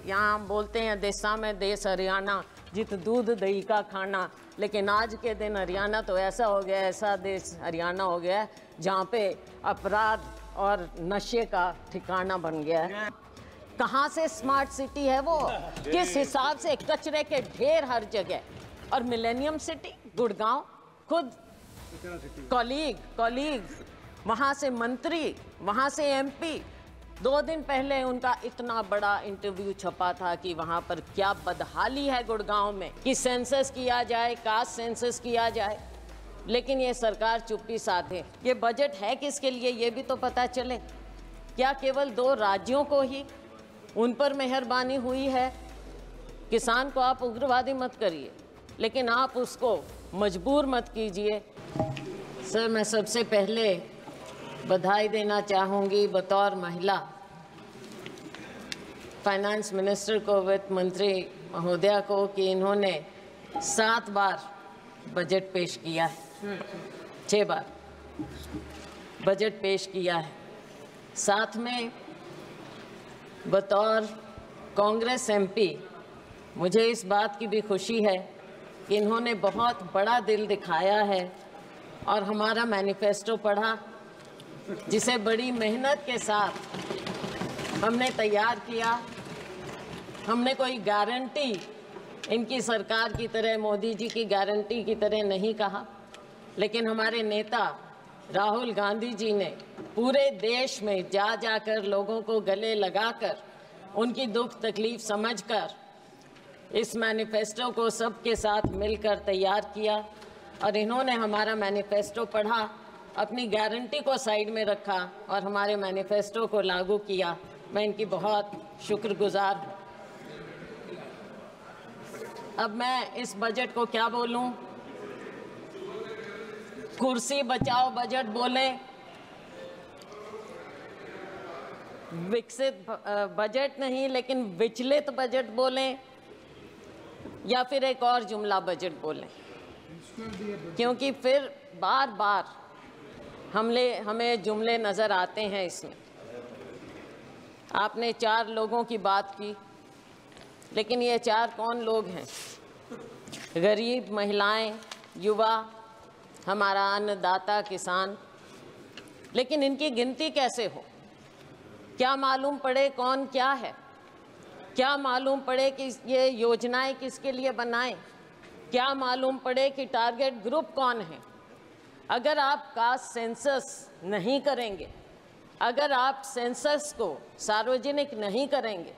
यहाँ हम बोलते हैं देशा में देश हरियाणा, जित दूध दही का खाना, लेकिन आज के दिन हरियाणा तो ऐसा हो गया, ऐसा देश हरियाणा हो गया है जहाँ पे अपराध और नशे का ठिकाना बन गया है। कहाँ से स्मार्ट सिटी है वो, किस हिसाब से कचरे के ढेर हर जगह। और मिलेनियम सिटी गुड़गांव, खुद कॉलीग वहाँ से मंत्री, वहाँ से एमपी, 2 दिन पहले उनका इतना बड़ा इंटरव्यू छपा था कि वहाँ पर क्या बदहाली है गुड़गांव में कि सेंसस किया जाए, कास्ट सेंसस किया जाए, लेकिन ये सरकार चुप्पी साधे। ये बजट है किसके लिए ये भी तो पता चले। क्या केवल 2 राज्यों को ही उन पर मेहरबानी हुई है? किसान को आप उग्रवादी मत करिए, लेकिन आप उसको मजबूर मत कीजिए। सर, मैं सबसे पहले बधाई देना चाहूँगी बतौर महिला फाइनेंस मिनिस्टर को, वित्त मंत्री महोदया को, कि इन्होंने 7 बार बजट पेश किया है, 6 बार बजट पेश किया है। साथ में बतौर कांग्रेस एमपी मुझे इस बात की भी खुशी है कि इन्होंने बहुत बड़ा दिल दिखाया है और हमारा मैनिफेस्टो पढ़ा, जिसे बड़ी मेहनत के साथ हमने तैयार किया। हमने कोई गारंटी इनकी सरकार की तरह, मोदी जी की गारंटी की तरह नहीं कहा, लेकिन हमारे नेता राहुल गांधी जी ने पूरे देश में जा जाकर लोगों को गले लगाकर उनकी दुख तकलीफ समझकर इस मैनिफेस्टो को सबके साथ मिलकर तैयार किया। और इन्होंने हमारा मैनिफेस्टो पढ़ा, अपनी गारंटी को साइड में रखा और हमारे मैनिफेस्टो को लागू किया। मैं इनकी बहुत शुक्रगुजार हूँ। अब मैं इस बजट को क्या बोलूं? कुर्सी बचाओ बजट बोलें, विकसित बजट नहीं लेकिन विचलित बजट बोलें, या फिर एक और जुमला बजट बोलें, क्योंकि फिर बार बार हमें जुमले नज़र आते हैं इसमें। आपने 4 लोगों की बात की, लेकिन ये 4 कौन लोग हैं? गरीब, महिलाएं, युवा, हमारा अन्नदाता किसान। लेकिन इनकी गिनती कैसे हो? क्या मालूम पड़े कौन क्या है? क्या मालूम पड़े कि ये योजनाएं किसके लिए बनाएं? क्या मालूम पड़े कि टारगेट ग्रुप कौन है? अगर आप कास्ट सेंसस नहीं करेंगे, अगर आप सेंसस को सार्वजनिक नहीं करेंगे,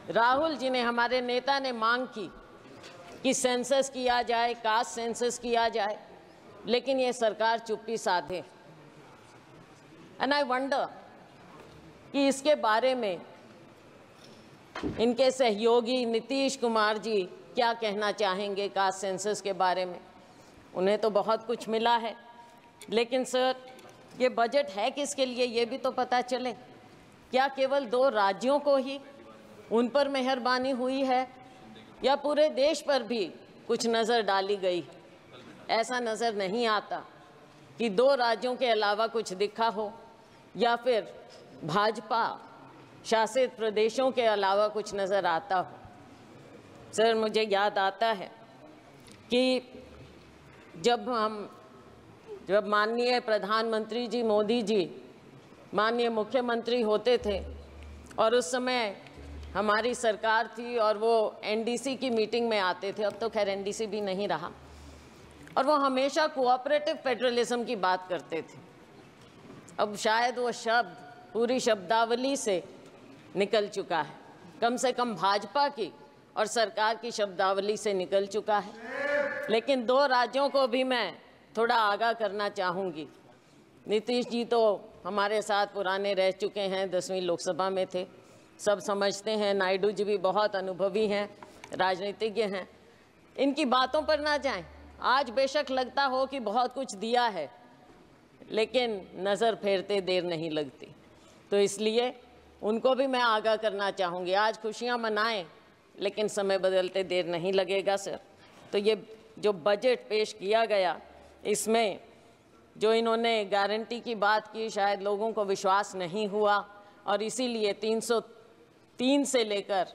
राहुल जी ने, हमारे नेता ने मांग की कि सेंसस किया जाए, कास्ट सेंसस किया जाए, लेकिन ये सरकार चुप्पी साधे। एंड आई वंडर कि इसके बारे में इनके सहयोगी नीतीश कुमार जी क्या कहना चाहेंगे कास्ट सेंसस के बारे में। उन्हें तो बहुत कुछ मिला है, लेकिन सर ये बजट है किसके लिए ये भी तो पता चले। क्या केवल 2 राज्यों को ही उन पर मेहरबानी हुई है, या पूरे देश पर भी कुछ नज़र डाली गई? ऐसा नज़र नहीं आता कि 2 राज्यों के अलावा कुछ दिखा हो, या फिर भाजपा शासित प्रदेशों के अलावा कुछ नज़र आता हो। सर, मुझे याद आता है कि जब माननीय प्रधानमंत्री जी मोदी जी माननीय मुख्यमंत्री होते थे और उस समय हमारी सरकार थी और वो एनडीसी की मीटिंग में आते थे, अब तो खैर एनडीसी भी नहीं रहा, और वो हमेशा कोऑपरेटिव फेडरलिज्म की बात करते थे। अब शायद वो शब्द पूरी शब्दावली से निकल चुका है, कम से कम भाजपा की और सरकार की शब्दावली से निकल चुका है। लेकिन 2 राज्यों को भी मैं थोड़ा आगाह करना चाहूँगी। नीतीश जी तो हमारे साथ पुराने रह चुके हैं, 10वीं लोकसभा में थे, सब समझते हैं। नायडू जी भी बहुत अनुभवी हैं, राजनीतिज्ञ हैं। इनकी बातों पर ना जाएं। आज बेशक लगता हो कि बहुत कुछ दिया है, लेकिन नज़र फेरते देर नहीं लगती, तो इसलिए उनको भी मैं आगाह करना चाहूँगी। आज खुशियाँ मनाएं, लेकिन समय बदलते देर नहीं लगेगा सर। तो ये जो बजट पेश किया गया, इसमें जो इन्होंने गारंटी की बात की, शायद लोगों को विश्वास नहीं हुआ, और इसीलिए 303 से लेकर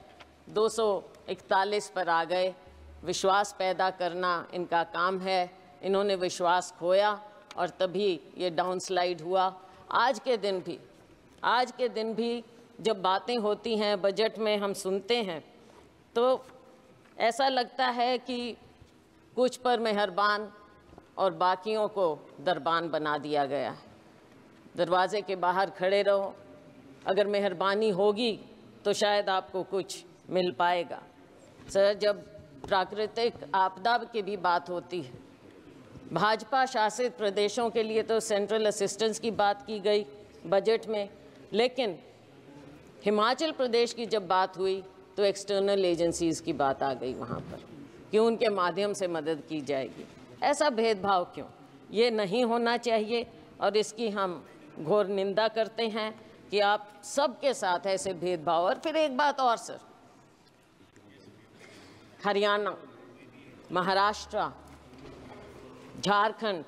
241 पर आ गए। विश्वास पैदा करना इनका काम है, इन्होंने विश्वास खोया और तभी ये डाउनस्लाइड हुआ। आज के दिन भी जब बातें होती हैं बजट में, हम सुनते हैं तो ऐसा लगता है कि कुछ पर मेहरबान और बाकियों को दरबान बना दिया गया है। दरवाजे के बाहर खड़े रहो, अगर मेहरबानी होगी तो शायद आपको कुछ मिल पाएगा। सर, जब प्राकृतिक आपदा की भी बात होती है, भाजपा शासित प्रदेशों के लिए तो सेंट्रल असिस्टेंस की बात की गई बजट में, लेकिन हिमाचल प्रदेश की जब बात हुई तो एक्सटर्नल एजेंसीज़ की बात आ गई वहाँ पर कि उनके माध्यम से मदद की जाएगी। ऐसा भेदभाव क्यों? ये नहीं होना चाहिए और इसकी हम घोर निंदा करते हैं कि आप सबके साथ ऐसे भेदभाव। और फिर एक बात और सर, हरियाणा, महाराष्ट्र, झारखंड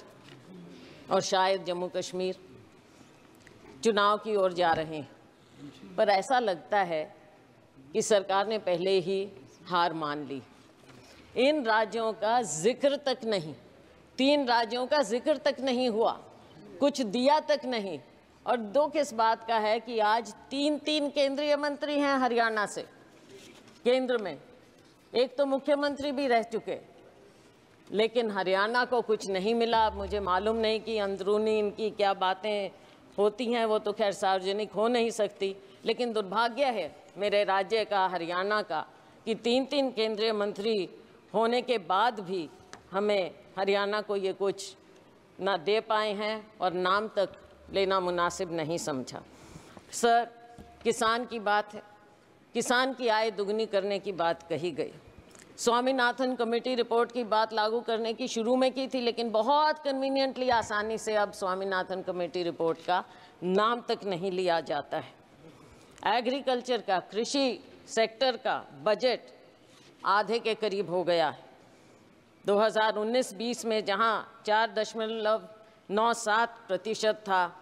और शायद जम्मू कश्मीर चुनाव की ओर जा रहे हैं, पर ऐसा लगता है कि सरकार ने पहले ही हार मान ली। इन राज्यों का जिक्र तक नहीं, 3 राज्यों का जिक्र तक नहीं हुआ, कुछ दिया तक नहीं। और दुख इस बात का है कि आज 3 केंद्रीय मंत्री हैं हरियाणा से केंद्र में, एक तो मुख्यमंत्री भी रह चुके, लेकिन हरियाणा को कुछ नहीं मिला। मुझे मालूम नहीं कि अंदरूनी इनकी क्या बातें होती हैं, वो तो खैर सार्वजनिक हो नहीं सकती, लेकिन दुर्भाग्य है मेरे राज्य का, हरियाणा का, कि 3 केंद्रीय मंत्री होने के बाद भी हमें हरियाणा को ये कुछ ना दे पाए हैं और नाम तक लेना मुनासिब नहीं समझा। सर, किसान की बात है, किसान की आय दुगनी करने की बात कही गई। स्वामीनाथन कमेटी रिपोर्ट की बात लागू करने की शुरू में की थी, लेकिन बहुत कन्वीनियंटली, आसानी से अब स्वामीनाथन कमेटी रिपोर्ट का नाम तक नहीं लिया जाता है। एग्रीकल्चर का, कृषि सेक्टर का बजट आधे के करीब हो गया है। 2019-20 में जहां 4.97% था,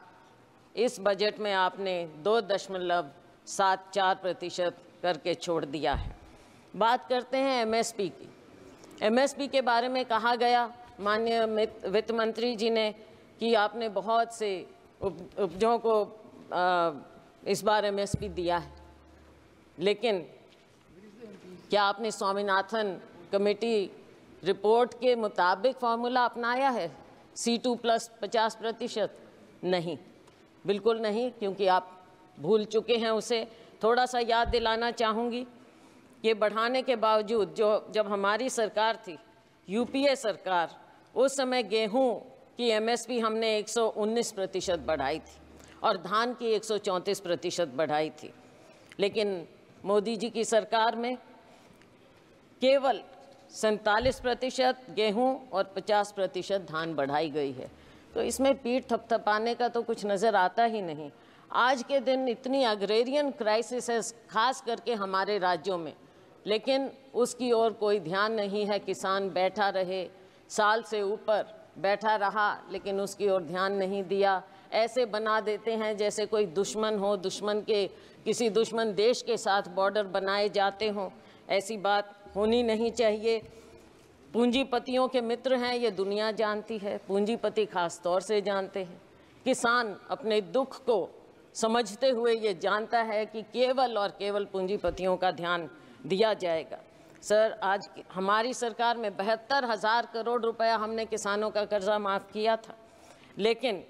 इस बजट में आपने 2.74% करके छोड़ दिया है। बात करते हैं एमएसपी की। एमएसपी के बारे में कहा गया माननीय वित्त मंत्री जी ने कि आपने बहुत से उपजों को इस बार एमएसपी दिया है, लेकिन क्या आपने स्वामीनाथन कमेटी रिपोर्ट के मुताबिक फॉर्मूला अपनाया है? C2 plus 50%? नहीं, बिल्कुल नहीं, क्योंकि आप भूल चुके हैं उसे। थोड़ा सा याद दिलाना चाहूँगी कि बढ़ाने के बावजूद जब हमारी सरकार थी, यूपीए सरकार, उस समय गेहूं की एमएसपी हमने 119% बढ़ाई थी और धान की 134% बढ़ाई थी, लेकिन मोदी जी की सरकार में केवल 47% गेहूं और 50% धान बढ़ाई गई है। तो इसमें पीठ थपथपाने का तो कुछ नज़र आता ही नहीं। आज के दिन इतनी अग्रेरियन क्राइसिस है, खास करके हमारे राज्यों में, लेकिन उसकी ओर कोई ध्यान नहीं है। किसान बैठा रहे, साल से ऊपर बैठा रहा, लेकिन उसकी ओर ध्यान नहीं दिया। ऐसे बना देते हैं जैसे कोई दुश्मन हो, किसी दुश्मन देश के साथ बॉर्डर बनाए जाते हों। ऐसी बात होनी नहीं चाहिए। पूंजीपतियों के मित्र हैं, ये दुनिया जानती है, पूंजीपति खास तौर से जानते हैं। किसान अपने दुख को समझते हुए ये जानता है कि केवल और केवल पूंजीपतियों का ध्यान दिया जाएगा। सर, आज हमारी सरकार में 72,000 करोड़ रुपया हमने किसानों का कर्जा माफ़ किया था, लेकिन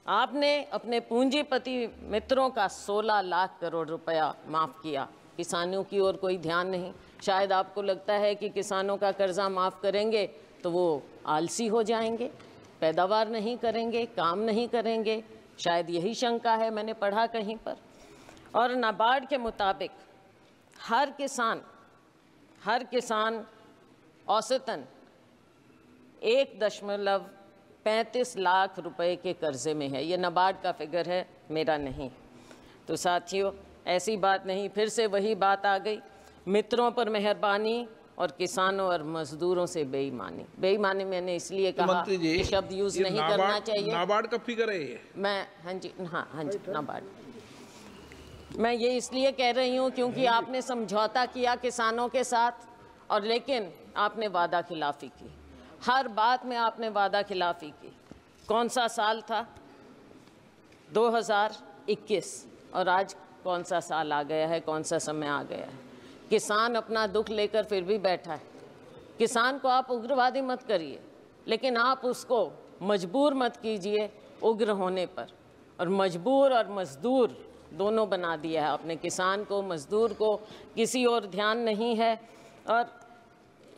आपने अपने पूंजीपति मित्रों का 16 लाख करोड़ रुपया माफ़ किया। किसानों की ओर कोई ध्यान नहीं। शायद आपको लगता है कि किसानों का कर्जा माफ़ करेंगे तो वो आलसी हो जाएंगे, पैदावार नहीं करेंगे, काम नहीं करेंगे, शायद यही शंका है, मैंने पढ़ा कहीं पर। और नाबार्ड के मुताबिक हर किसान औसतन 1.35 लाख रुपए के कर्जे में है। ये नाबार्ड का फिगर है, मेरा नहीं। तो साथियों, ऐसी बात नहीं, फिर से वही बात आ गई, मित्रों पर मेहरबानी और किसानों और मजदूरों से बेईमानी। बेईमानी मैंने इसलिए कहा कि शब्द यूज नहीं करना चाहिए। नाबार्ड का फिगर है ये? मैं हाँ जी, नाबार्ड। मैं ये इसलिए कह रही हूँ क्योंकि आपने समझौता किया किसानों के साथ, और लेकिन आपने वादा खिलाफी की। हर बात में आपने वादा खिलाफी की। कौन सा साल था? 2021, और आज कौन सा साल आ गया है, कौन सा समय आ गया है। किसान अपना दुख लेकर फिर भी बैठा है। किसान को आप उग्रवादी मत करिए, लेकिन आप उसको मजबूर मत कीजिए उग्र होने पर। और मजबूर और मजदूर दोनों बना दिया है आपने। किसान को, मजदूर को किसी और ध्यान नहीं है। और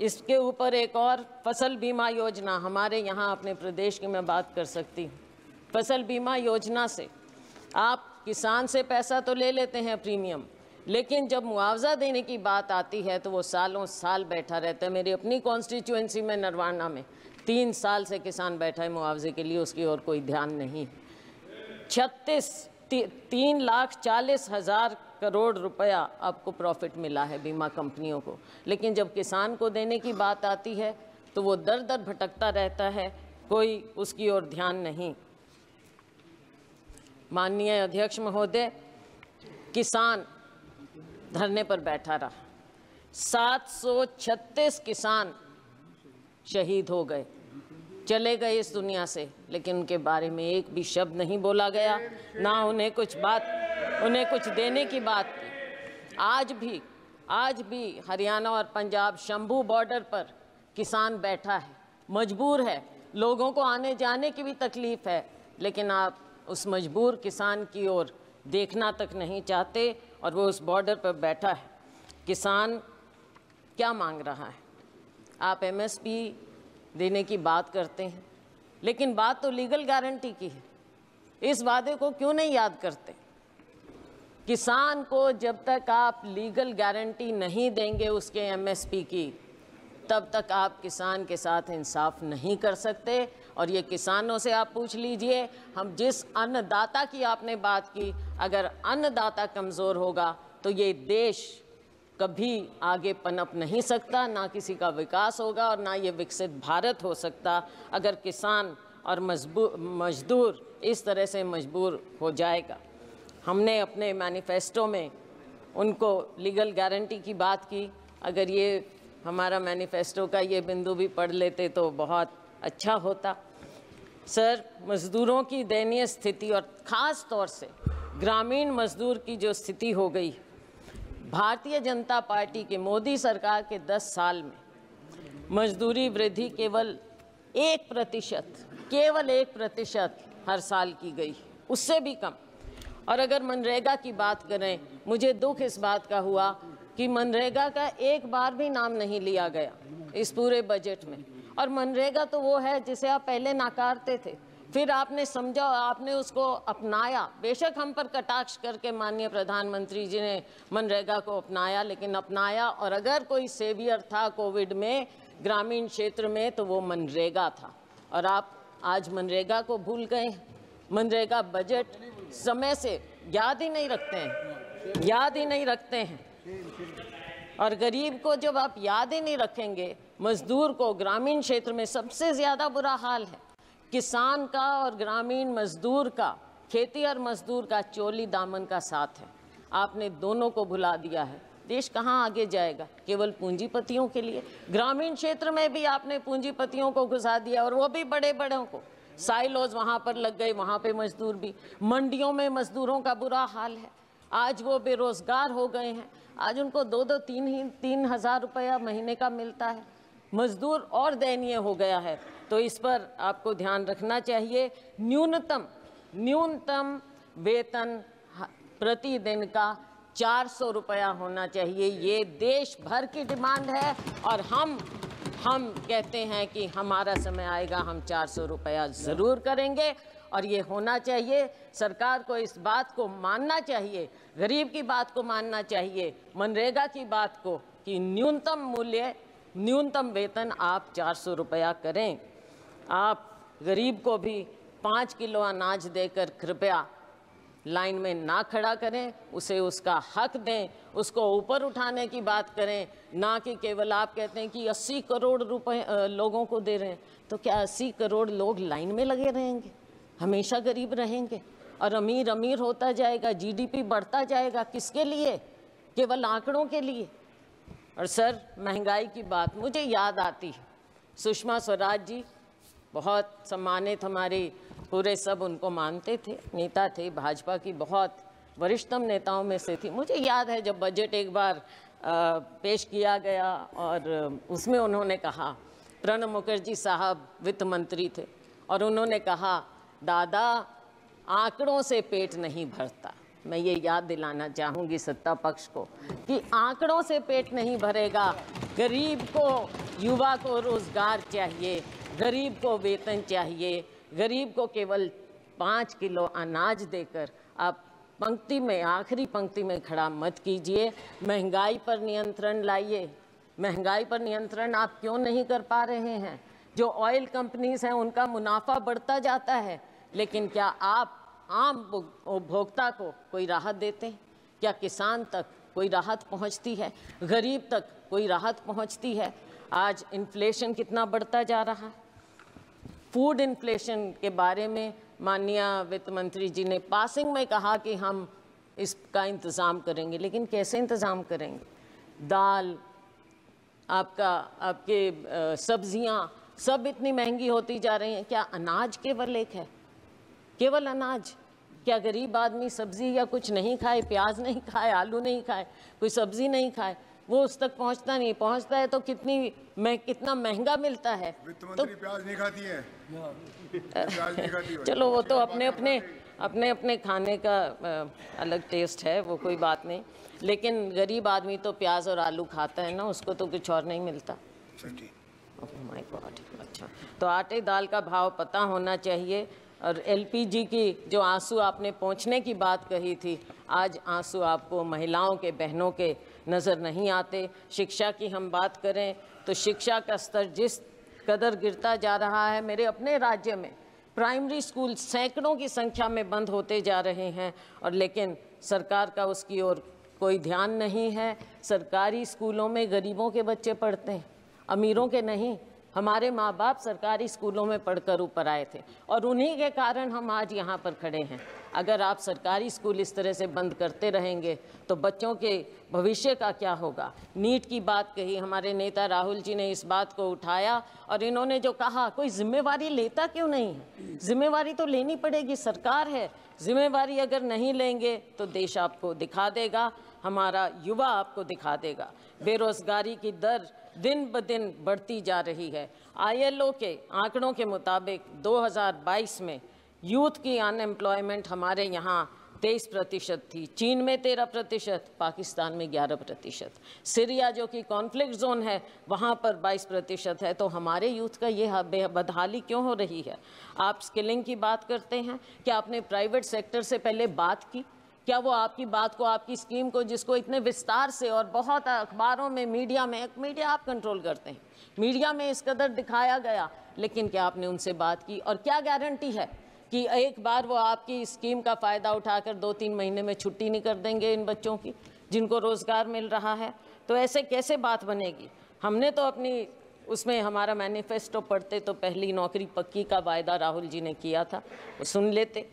इसके ऊपर एक और फसल बीमा योजना हमारे यहाँ अपने प्रदेश की मैं बात कर सकती हूँ। फसल बीमा योजना से आप किसान से पैसा तो ले लेते हैं प्रीमियम, लेकिन जब मुआवजा देने की बात आती है तो वो सालों साल बैठा रहता है। मेरी अपनी कॉन्स्टिट्यूएंसी में नरवाना में 3 साल से किसान बैठा है मुआवजे के लिए, उसकी और कोई ध्यान नहीं। 3,40,000 करोड़ रुपया आपको प्रॉफिट मिला है बीमा कंपनियों को, लेकिन जब किसान को देने की बात आती है तो वो दर दर भटकता रहता है, कोई उसकी ओर ध्यान नहीं। माननीय अध्यक्ष महोदय, किसान धरने पर बैठा रहा। 736 किसान शहीद हो गए, चले गए इस दुनिया से, लेकिन उनके बारे में एक भी शब्द नहीं बोला गया, ना उन्हें कुछ देने की बात की। आज भी हरियाणा और पंजाब शंभू बॉर्डर पर किसान बैठा है, मजबूर है। लोगों को आने जाने की भी तकलीफ है, लेकिन आप उस मजबूर किसान की ओर देखना तक नहीं चाहते, और वो उस बॉर्डर पर बैठा है। किसान क्या मांग रहा है? आप MSP देने की बात करते हैं, लेकिन बात तो लीगल गारंटी की है। इस वादे को क्यों नहीं याद करते? किसान को जब तक आप लीगल गारंटी नहीं देंगे उसके MSP की, तब तक आप किसान के साथ इंसाफ नहीं कर सकते। और ये किसानों से आप पूछ लीजिए। हम जिस अन्नदाता की आपने बात की, अगर अन्नदाता कमज़ोर होगा तो ये देश कभी आगे पनप नहीं सकता, ना किसी का विकास होगा और ना ये विकसित भारत हो सकता, अगर किसान और मजदूर इस तरह से मजबूर हो जाएगा। हमने अपने मैनिफेस्टो में उनको लीगल गारंटी की बात की। अगर ये हमारा मैनिफेस्टो का ये बिंदु भी पढ़ लेते तो बहुत अच्छा होता। सर, मज़दूरों की दयनीय स्थिति और ख़ास तौर से ग्रामीण मज़दूर की जो स्थिति हो गई, भारतीय जनता पार्टी के मोदी सरकार के 10 साल में मजदूरी वृद्धि केवल 1% हर साल की गई, उससे भी कम। और अगर मनरेगा की बात करें, मुझे दुख इस बात का हुआ कि मनरेगा का एक बार भी नाम नहीं लिया गया इस पूरे बजट में। और मनरेगा तो वो है जिसे आप पहले नकारते थे, फिर आपने समझा, आपने उसको अपनाया। बेशक हम पर कटाक्ष करके माननीय प्रधानमंत्री जी ने मनरेगा को अपनाया, लेकिन अपनाया। और अगर कोई सेवियर था कोविड में ग्रामीण क्षेत्र में तो वो मनरेगा था। और आप आज मनरेगा को भूल गए। मनरेगा बजट समय से याद ही नहीं रखते हैं। और गरीब को जब आप याद ही नहीं रखेंगे, मजदूर को ग्रामीण क्षेत्र में सबसे ज़्यादा बुरा हाल है। किसान का और ग्रामीण मजदूर का, खेती और मजदूर का चोली दामन का साथ है। आपने दोनों को भुला दिया है। देश कहाँ आगे जाएगा? केवल पूंजीपतियों के लिए। ग्रामीण क्षेत्र में भी आपने पूंजीपतियों को घुसा दिया, और वो भी बड़े बड़ों को। साइलोज वहाँ पर लग गए, वहाँ पे मजदूर भी। मंडियों में मजदूरों का बुरा हाल है। आज वो बेरोजगार हो गए हैं। आज उनको 2-3 हज़ार रुपया महीने का मिलता है। मजदूर और दयनीय हो गया है। तो इस पर आपको ध्यान रखना चाहिए। न्यूनतम वेतन प्रतिदिन का 400 रुपया होना चाहिए। ये देश भर की डिमांड है, और हम कहते हैं कि हमारा समय आएगा, हम 400 रुपया ज़रूर करेंगे। और ये होना चाहिए। सरकार को इस बात को मानना चाहिए, गरीब की बात को मानना चाहिए, मनरेगा की बात को, कि न्यूनतम वेतन आप 400 रुपया करें। आप गरीब को भी 5 किलो अनाज देकर कृपया लाइन में ना खड़ा करें, उसे उसका हक दें, उसको ऊपर उठाने की बात करें, ना कि केवल आप कहते हैं कि 80 करोड़ रुपए लोगों को दे रहे हैं। तो क्या 80 करोड़ लोग लाइन में लगे रहेंगे? हमेशा गरीब रहेंगे? और अमीर अमीर होता जाएगा, जीडीपी बढ़ता जाएगा। किसके लिए? केवल आंकड़ों के लिए। और सर, महंगाई की बात मुझे याद आती है, सुषमा स्वराज जी बहुत सम्मानित, हमारे पूरे सब उनको मानते थे, नेता थे, भाजपा की बहुत वरिष्ठतम नेताओं में से थी। मुझे याद है जब बजट एक बार पेश किया गया और उसमें उन्होंने कहा, प्रणब मुखर्जी साहब वित्त मंत्री थे, और उन्होंने कहा, दादा आंकड़ों से पेट नहीं भरता। मैं ये याद दिलाना चाहूँगी सत्ता पक्ष को कि आंकड़ों से पेट नहीं भरेगा। गरीब को, युवा को रोज़गार चाहिए, गरीब को वेतन चाहिए। गरीब को केवल 5 किलो अनाज देकर आप पंक्ति में, आखिरी पंक्ति में खड़ा मत कीजिए। महंगाई पर नियंत्रण लाइए। महंगाई पर नियंत्रण आप क्यों नहीं कर पा रहे हैं? जो ऑयल कंपनीज हैं उनका मुनाफा बढ़ता जाता है, लेकिन क्या आप आम उपभोक्ता को कोई राहत देते हैं? क्या किसान तक कोई राहत पहुंचती है? गरीब तक कोई राहत पहुंचती है? आज इन्फ्लेशन कितना बढ़ता जा रहा है। फूड इन्फ्लेशन के बारे में माननीय वित्त मंत्री जी ने पासिंग में कहा कि हम इसका इंतज़ाम करेंगे, लेकिन कैसे इंतज़ाम करेंगे? दाल, आपके सब्जियां सब इतनी महंगी होती जा रही हैं। क्या अनाज केवल एक है? केवल अनाज? क्या गरीब आदमी सब्जी या कुछ नहीं खाए, प्याज नहीं खाए, आलू नहीं खाए, कोई सब्जी नहीं खाए, वो उस तक पहुंचता नहीं? पहुंचता है तो कितना महंगा मिलता है। वित्त मंत्री प्याज नहीं खाती है। प्याज नहीं खाती है। चलो, वो तो अपने अपने खाने का अलग टेस्ट है, वो कोई बात नहीं, लेकिन गरीब आदमी तो प्याज और आलू खाता है ना, उसको तो कुछ और नहीं मिलता। My God. अच्छा, तो आटे दाल का भाव पता होना चाहिए। और एलपीजी की जो आंसू आपने पहुंचने की बात कही थी, आज आंसू आपको महिलाओं के, बहनों के नज़र नहीं आते। शिक्षा की हम बात करें तो शिक्षा का स्तर जिस कदर गिरता जा रहा है, मेरे अपने राज्य में प्राइमरी स्कूल सैकड़ों की संख्या में बंद होते जा रहे हैं, और लेकिन सरकार का उसकी ओर कोई ध्यान नहीं है। सरकारी स्कूलों में गरीबों के बच्चे पढ़ते हैं, अमीरों के नहीं। हमारे माँ बाप सरकारी स्कूलों में पढ़कर ऊपर आए थे, और उन्हीं के कारण हम आज यहाँ पर खड़े हैं। अगर आप सरकारी स्कूल इस तरह से बंद करते रहेंगे तो बच्चों के भविष्य का क्या होगा? नीट की बात कही, हमारे नेता राहुल जी ने इस बात को उठाया, और इन्होंने जो कहा, कोई जिम्मेवारी लेता क्यों नहीं है? जिम्मेवारी तो लेनी पड़ेगी, सरकार है। जिम्मेवारी अगर नहीं लेंगे तो देश आपको दिखा देगा, हमारा युवा आपको दिखा देगा। बेरोजगारी की दर दिन ब दिन बढ़ती जा रही है। ILO के आंकड़ों के मुताबिक 2022 में यूथ की अनएम्प्लॉयमेंट हमारे यहाँ 23% थी, चीन में 13%, पाकिस्तान में 11%, सीरिया जो कि कॉन्फ्लिक्ट जोन है वहाँ पर 22% है। तो हमारे यूथ का ये बदहाली क्यों हो रही है? आप स्किलिंग की बात करते हैं, क्या आपने प्राइवेट सेक्टर से पहले बात की? क्या वो आपकी बात को, आपकी स्कीम को, जिसको इतने विस्तार से और बहुत अखबारों में, मीडिया आप कंट्रोल करते हैं, मीडिया में इस कदर दिखाया गया, लेकिन क्या आपने उनसे बात की? और क्या गारंटी है कि एक बार वो आपकी स्कीम का फ़ायदा उठाकर 2-3 महीने में छुट्टी नहीं कर देंगे इन बच्चों की जिनको रोज़गार मिल रहा है? तो ऐसे कैसे बात बनेगी? हमने तो अपनी उसमें, हमारा मैनिफेस्टो पढ़ते तो पहली नौकरी पक्की का वायदा राहुल जी ने किया था, वो सुन लेते।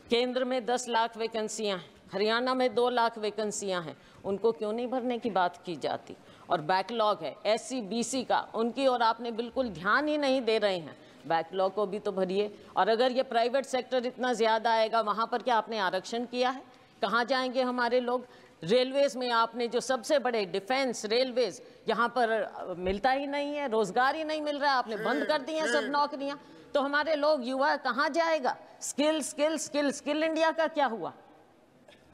केंद्र में 10 लाख वैकेंसियाँ हैं, हरियाणा में 2 लाख वैकेंसियाँ हैं, उनको क्यों नहीं भरने की बात की जाती? और बैकलॉग है SC BC का, उनकी और आपने बिल्कुल ध्यान ही नहीं दे रहे हैं। बैकलॉग को भी तो भरिए। और अगर ये प्राइवेट सेक्टर इतना ज़्यादा आएगा, वहाँ पर क्या आपने आरक्षण किया है? कहाँ जाएंगे हमारे लोग? रेलवेज़ में आपने जो सबसे बड़े डिफेंस रेलवेज़, यहाँ पर मिलता ही नहीं है, रोज़गार ही नहीं मिल रहा है, आपने बंद कर दी हैं सब नौकरियाँ। तो हमारे लोग, युवा कहाँ जाएगा? Skill skill skill skill India का क्या हुआ?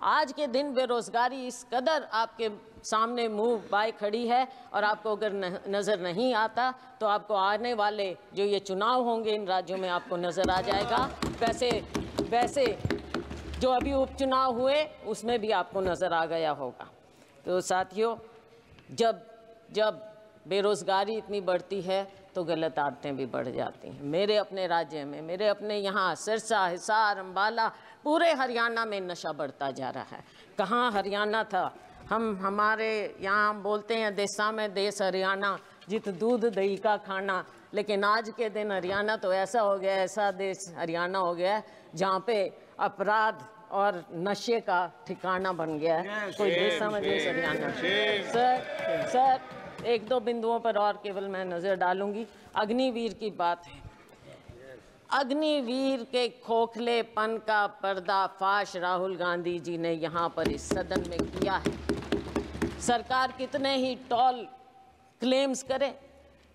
आज के दिन बेरोजगारी इस कदर आपके सामने मुंह बाय खड़ी है, और आपको अगर नज़र नहीं आता तो आपको आने वाले जो ये चुनाव होंगे इन राज्यों में आपको नज़र आ जाएगा। वैसे जो अभी उपचुनाव हुए उसमें भी आपको नज़र आ गया होगा। तो साथियों, जब बेरोज़गारी इतनी बढ़ती है तो गलत आदतें भी बढ़ जाती हैं। मेरे अपने राज्य में, मेरे अपने यहाँ सिरसा, हिसार, अम्बाला, पूरे हरियाणा में नशा बढ़ता जा रहा है। कहाँ हरियाणा था? हमारे यहाँ बोलते हैं देशा में देश हरियाणा, जित दूध दही का खाना। लेकिन आज के दिन हरियाणा तो ऐसा हो गया, ऐसा देश हरियाणा हो गया जहाँ पे अपराध और नशे का ठिकाना बन गया है। कोई भी समझ नहीं हरियाणा। सर एक दो बिंदुओं पर और केवल मैं नजर डालूंगी। अग्निवीर की बात है। अग्निवीर के खोखलेपन का पर्दाफाश राहुल गांधी जी ने यहाँ पर इस सदन में किया है। सरकार कितने ही टॉल क्लेम्स करे,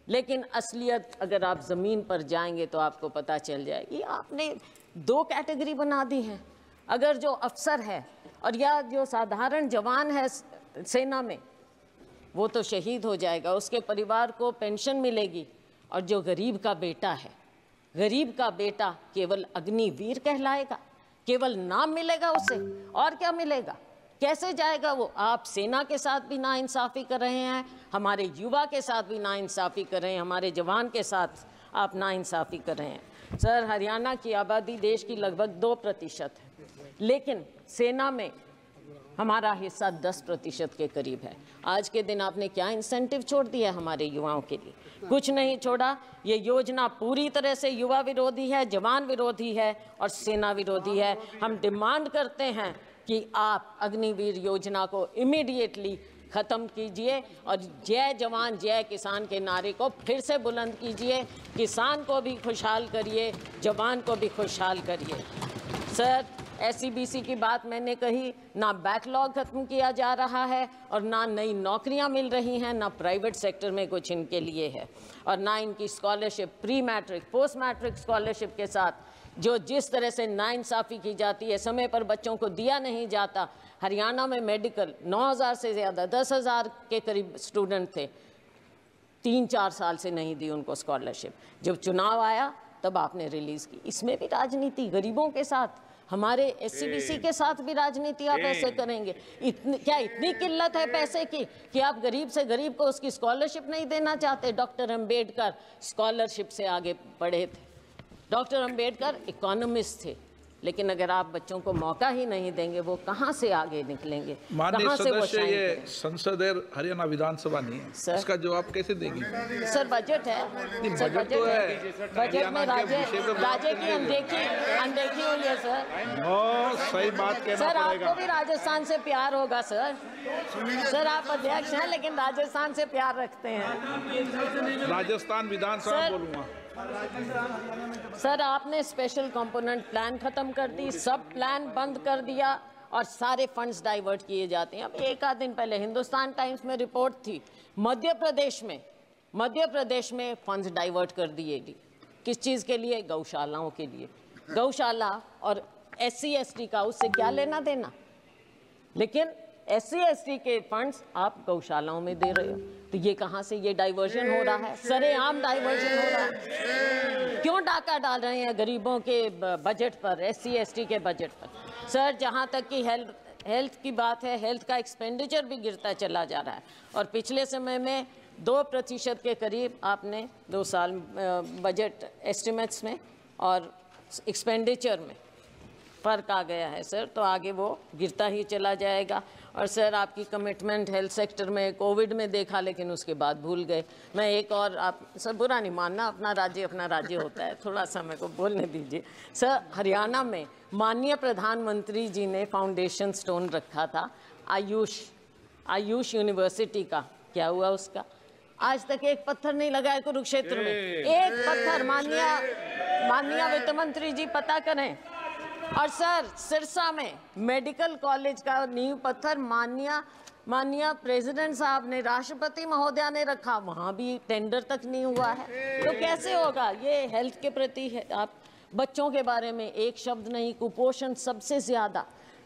लेकिन असलियत अगर आप ज़मीन पर जाएंगे तो आपको पता चल जाएगी। आपने दो कैटेगरी बना दी है। अगर जो अफसर है और या जो साधारण जवान है सेना में, वो तो शहीद हो जाएगा, उसके परिवार को पेंशन मिलेगी। और जो गरीब का बेटा है, गरीब का बेटा केवल अग्निवीर कहलाएगा, केवल नाम मिलेगा उसे, और क्या मिलेगा? कैसे जाएगा वो? आप सेना के साथ भी नाइंसाफ़ी कर रहे हैं, हमारे युवा के साथ भी नाइंसाफ़ी कर रहे हैं, हमारे जवान के साथ आप नाइंसाफ़ी कर रहे हैं। सर, हरियाणा की आबादी देश की लगभग 2% है, लेकिन सेना में हमारा हिस्सा 10% के करीब है। आज के दिन आपने क्या इंसेंटिव छोड़ दिया हमारे युवाओं के लिए? कुछ नहीं छोड़ा। ये योजना पूरी तरह से युवा विरोधी है, जवान विरोधी है और सेना विरोधी है। हम डिमांड करते हैं कि आप अग्निवीर योजना को इमीडिएटली ख़त्म कीजिए और जय जवान जय किसान के नारे को फिर से बुलंद कीजिए। किसान को भी खुशहाल करिए, जवान को भी खुशहाल करिए। सर, SCBC की बात मैंने कही, ना बैकलॉग खत्म किया जा रहा है और ना नई नौकरियां मिल रही हैं, ना प्राइवेट सेक्टर में कुछ इनके लिए है, और ना इनकी scholarship, pre matric post matric scholarship के साथ जो जिस तरह से नाइंसाफ़ी की जाती है, समय पर बच्चों को दिया नहीं जाता। हरियाणा में मेडिकल 9,000 से ज़्यादा 10,000 के करीब स्टूडेंट थे, 3-4 साल से नहीं दी उनको स्कॉलरशिप। जब चुनाव आया तब आपने रिलीज़ की। इसमें भी राजनीति, गरीबों के साथ, हमारे SCBC के साथ भी राजनीति आप ऐसे करेंगे? क्या इतनी किल्लत है पैसे की कि आप गरीब से गरीब को उसकी स्कॉलरशिप नहीं देना चाहते? डॉक्टर अंबेडकर स्कॉलरशिप से आगे बढ़े थे। डॉक्टर अंबेडकर इकोनॉमिस्ट थे, लेकिन अगर आप बच्चों को मौका ही नहीं देंगे, वो कहाँ से आगे निकलेंगे? माननीय सदस्य, ये संसद है, हरियाणा विधानसभा नहीं है। सर, इसका जवाब कैसे देंगे? सर, बजट है। सर, बजट तो है। बजट में राज्य की अनदेखी हुई है सर। सही बात कहना सर, पड़ेगा। आपको भी राजस्थान से प्यार होगा सर। सर, आप अध्यक्ष हैं लेकिन राजस्थान से प्यार रखते हैं। राजस्थान विधानसभा बोलूँगा। सर, आपने स्पेशल कंपोनेंट प्लान खत्म कर दी, सब प्लान बंद कर दिया और सारे फंड्स डाइवर्ट किए जाते हैं। अब एक आध दिन पहले हिंदुस्तान टाइम्स में रिपोर्ट थी, मध्य प्रदेश में फंड्स डाइवर्ट कर दिए गए। किस चीज़ के लिए? गौशालाओं के लिए। गौशाला और SC/ST का उससे क्या लेना देना? लेकिन SC/ST के फंड्स आप गौशालाओं में दे रहे हो, तो ये कहाँ से ये डाइवर्जन हो रहा है? सरेआम डाइवर्जन हो रहा है। क्यों डाका डाल रहे हैं गरीबों के बजट पर, SC/ST के बजट पर? सर, जहाँ तक कि हेल्थ की बात है, हेल्थ का एक्सपेंडिचर भी गिरता चला जा रहा है और पिछले समय में 2% के करीब आपने 2 साल बजट एस्टिमेट्स में और एक्सपेंडिचर में फ़र्क आ गया है सर, तो आगे वो गिरता ही चला जाएगा। और सर, आपकी कमिटमेंट हेल्थ सेक्टर में कोविड में देखा, लेकिन उसके बाद भूल गए। मैं एक और, आप सर बुरा नहीं मानना, अपना राज्य होता है, थोड़ा सा मेरे को बोलने दीजिए। सर, हरियाणा में माननीय प्रधानमंत्री जी ने फाउंडेशन स्टोन रखा था आयुष यूनिवर्सिटी का, क्या हुआ उसका? आज तक एक पत्थर नहीं लगा है कुरुक्षेत्र में, एक पत्थर। माननीय वित्त मंत्री जी पता करें। और सर, सिरसा में मेडिकल कॉलेज का नींव पत्थर माननीय प्रेसिडेंट साहब ने, राष्ट्रपति महोदया ने रखा, वहाँ भी टेंडर तक नहीं हुआ है, तो कैसे होगा? ये हेल्थ के प्रति है। आप बच्चों के बारे में एक शब्द नहीं। कुपोषण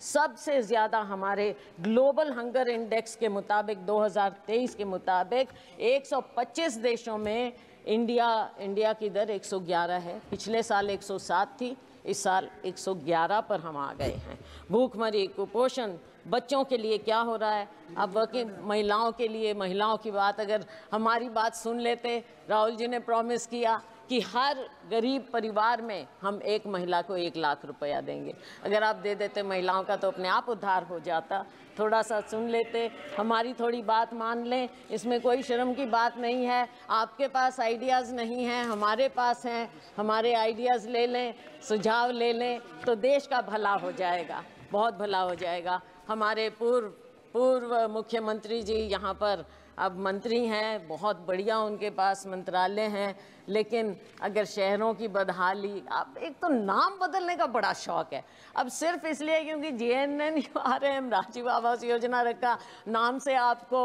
सबसे ज़्यादा हमारे ग्लोबल हंगर इंडेक्स के मुताबिक 2023 के मुताबिक 125 देशों में इंडिया की दर 111 है। पिछले साल 107 थी, इस साल 111 पर हम आ गए हैं। भूखमरी, कुपोषण, बच्चों के लिए क्या हो रहा है? अब वर्किंग महिलाओं के लिए, महिलाओं की बात, अगर हमारी बात सुन लेते, राहुल जी ने प्रॉमिस किया कि हर गरीब परिवार में हम एक महिला को 1 लाख रुपया देंगे। अगर आप दे देते महिलाओं का तो अपने आप उद्धार हो जाता। थोड़ा सा सुन लेते, हमारी थोड़ी बात मान लें, इसमें कोई शर्म की बात नहीं है। आपके पास आइडियाज़ नहीं हैं, हमारे पास हैं, हमारे आइडियाज़ ले लें, सुझाव ले लें तो देश का भला हो जाएगा, बहुत भला हो जाएगा। हमारे पूर्व मुख्यमंत्री जी यहाँ पर अब मंत्री हैं, बहुत बढ़िया उनके पास मंत्रालय हैं, लेकिन अगर शहरों की बदहाली, आप एक तो नाम बदलने का बड़ा शौक है, अब सिर्फ इसलिए क्योंकि JNNURM राजीव आवास योजना रखा, नाम से आपको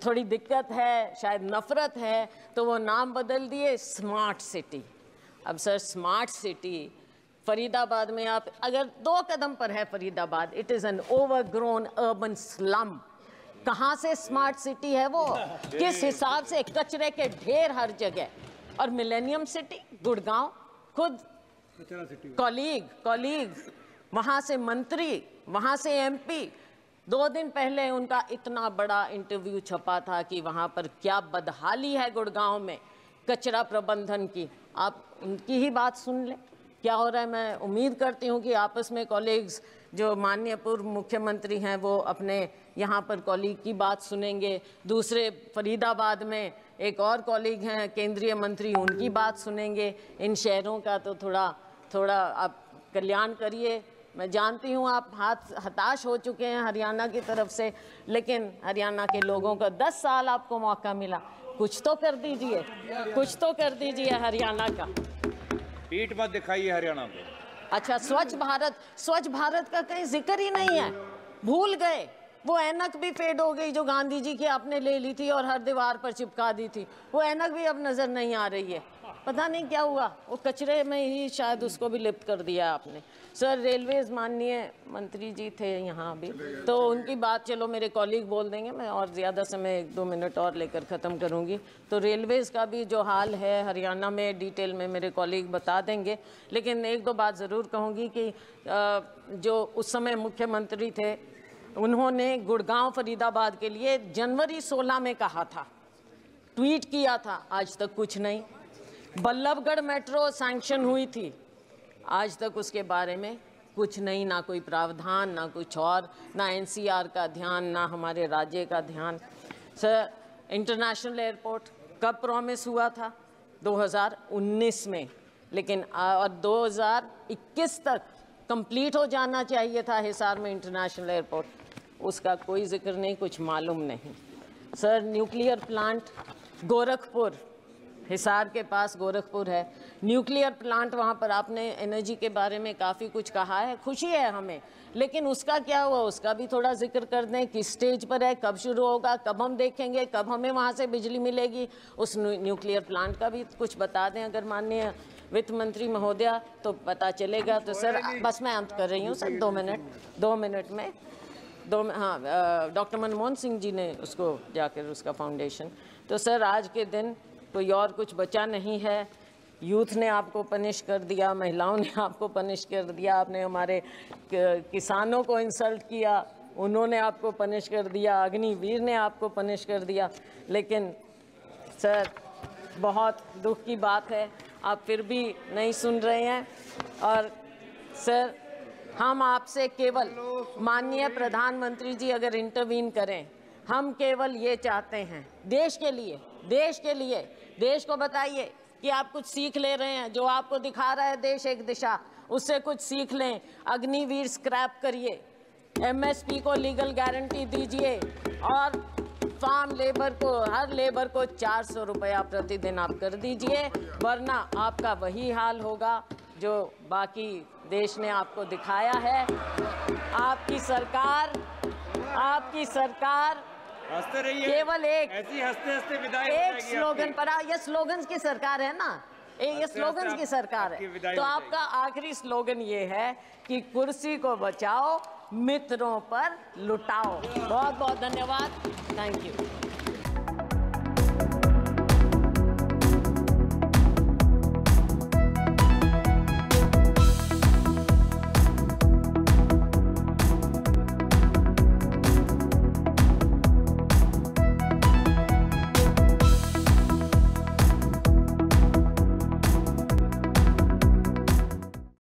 थोड़ी दिक्कत है, शायद नफरत है, तो वो नाम बदल दिए स्मार्ट सिटी। अब सर स्मार्ट सिटी फरीदाबाद में आप अगर 2 कदम पर है Faridabad, it is an overgrown urban slum. कहाँ से स्मार्ट सिटी है वो? किस हिसाब से? कचरे के ढेर हर जगह। और मिलेनियम सिटी गुड़गांव, खुद कॉलीग वहाँ से मंत्री, वहाँ से MP, 2 दिन पहले उनका इतना बड़ा इंटरव्यू छपा था कि वहाँ पर क्या बदहाली है गुड़गांव में कचरा प्रबंधन की। आप उनकी ही बात सुन लें क्या हो रहा है। मैं उम्मीद करती हूँ कि आपस में कॉलीग्स जो माननीय पूर्व मुख्यमंत्री हैं वो अपने यहाँ पर कॉलीग की बात सुनेंगे, दूसरे फरीदाबाद में एक और कॉलीग हैं केंद्रीय मंत्री, उनकी बात सुनेंगे। इन शहरों का तो थोड़ा आप कल्याण करिए। मैं जानती हूँ आप हताश हो चुके हैं हरियाणा की तरफ से, लेकिन हरियाणा के लोगों का 10 साल आपको मौका मिला, कुछ तो कर दीजिए, कुछ तो कर दीजिए हरियाणा का। पीठ मत दिखाइए हरियाणा को। अच्छा, स्वच्छ भारत का कहीं जिक्र ही नहीं है, भूल गए। वो ऐनक भी फेड हो गई जो गांधी जी की आपने ले ली थी और हर दीवार पर चिपका दी थी, वो ऐनक भी अब नजर नहीं आ रही है। पता नहीं क्या हुआ, वो कचरे में ही शायद उसको भी लिप्त कर दिया आपने। सर रेलवेज माननीय मंत्री जी थे यहाँ अभी, तो उनकी बात चलो मेरे कॉलीग बोल देंगे, मैं और ज़्यादा समय 1-2 मिनट और लेकर ख़त्म करूँगी। तो रेलवेज़ का भी जो हाल है हरियाणा में डिटेल में मेरे कॉलीग बता देंगे, लेकिन 1-2 बात ज़रूर कहूँगी कि जो उस समय मुख्यमंत्री थे उन्होंने गुड़गांव फरीदाबाद के लिए जनवरी 16 में कहा था, ट्वीट किया था, आज तक कुछ नहीं। बल्लभगढ़ मेट्रो सैंक्शन हुई थी, आज तक उसके बारे में कुछ नहीं, ना कोई प्रावधान, ना कुछ और, ना NCR का ध्यान, ना हमारे राज्य का ध्यान। सर इंटरनेशनल एयरपोर्ट कब प्रॉमिस हुआ था? 2019 में, लेकिन और 2021 तक कंप्लीट हो जाना चाहिए था हिसार में इंटरनेशनल एयरपोर्ट, उसका कोई जिक्र नहीं, कुछ मालूम नहीं। Sir nuclear plant Gorakhpur, Hisar के पास गोरखपुर है, न्यूक्लियर प्लांट, वहाँ पर आपने एनर्जी के बारे में काफ़ी कुछ कहा है, खुशी है हमें, लेकिन उसका क्या हुआ उसका भी थोड़ा जिक्र कर दें। किस स्टेज पर है, कब शुरू होगा, कब हम देखेंगे, कब हमें वहाँ से बिजली मिलेगी, उस न्यूक्लियर प्लांट का भी कुछ बता दें अगर माननीय वित्त मंत्री महोदया, तो पता चलेगा। तो सर बस मैं अंत कर रही हूँ सर, 2 मिनट में हाँ, डॉक्टर मनमोहन सिंह जी ने उसको जाकर उसका फाउंडेशन। तो सर आज के दिन कोई और कुछ बचा नहीं है, यूथ ने आपको पनिश कर दिया, महिलाओं ने आपको पनिश कर दिया, आपने हमारे किसानों को इंसल्ट किया, उन्होंने आपको पनिश कर दिया, अग्निवीर ने आपको पनिश कर दिया, लेकिन सर बहुत दुख की बात है आप फिर भी नहीं सुन रहे हैं। और सर हम आपसे केवल, माननीय प्रधानमंत्री जी अगर इंटरवीन करें, हम केवल ये चाहते हैं देश के लिए, देश को बताइए कि आप कुछ सीख ले रहे हैं, जो आपको दिखा रहा है देश एक दिशा, उससे कुछ सीख लें। अग्निवीर स्क्रैप करिए, MSP को लीगल गारंटी दीजिए और फार्म लेबर को, हर लेबर को 400 रुपया प्रतिदिन आप कर दीजिए, वरना आपका वही हाल होगा जो बाकी देश ने आपको दिखाया है। आपकी सरकार हंसते रहिए, केवल ऐसी हंसते विदाई एक स्लोगन पर, ये स्लोगन्स की सरकार है ना, ये स्लोगन्स की सरकार है, तो आपका आखिरी स्लोगन ये है कि कुर्सी को बचाओ, मित्रों पर लुटाओ। बहुत बहुत धन्यवाद, थैंक यू।